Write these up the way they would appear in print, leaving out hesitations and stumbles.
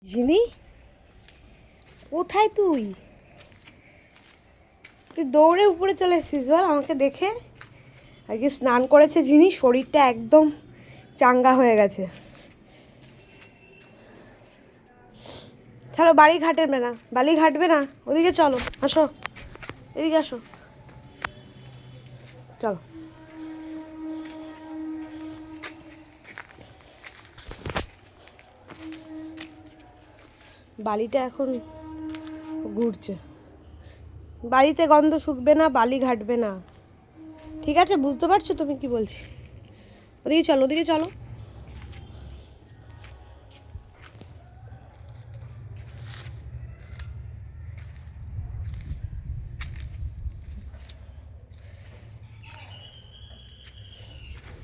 ঝিনি, কোথায় তুই? তুই দৌড়ে উপরে চলে এসেছিস বল আমাকে দেখে। আজকে স্নান করেছে ঝিনি, শরীরটা একদম চাঙ্গা হয়ে গেছে। চলো বাড়ি ঘাটবে না, বালি ঘাটবে না, ওদিকে চলো, আসো এদিকে আসো, চলো। বালিটা এখন ঘুরছে, বালিতে গন্ধ শুকবে না, বালি ঘাটবে না, ঠিক আছে? বুঝতে পারছো তুমি কি বলছি? ওদিকে চলো, ওদিকে চলো।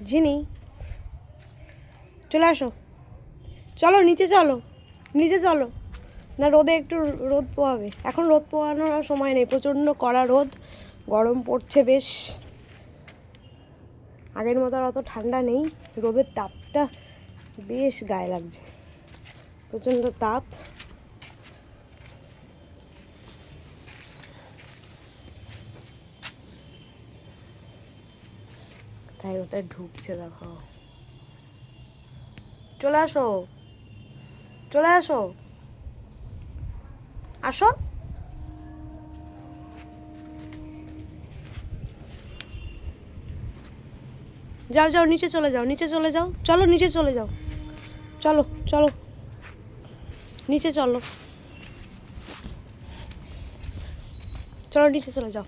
ঝিনি, চলে আসো, চলো নিচে চলো, নিচে চলো। না রোদে একটু রোদ পোয়াবে, এখন রোদ পোয়ানোর সময় নেই, প্রচণ্ড কড়া রোদ, গরম পড়ছে বেশ। আগের মতো আর অত ঠান্ডা নেই, রোদের তাপটা বেশ গায়ে লাগছে, প্রচণ্ড তাপ। তাই ওটাই ঢুকছে, দেখো। চলে আসো, চলে আসো, আসো। যাও যাও, নিচে চলে যাও, নিচে চলে যাও, চলো নিচে চলে যাও, চলো চলো নিচে চলো, চলো নিচে চলে যাও।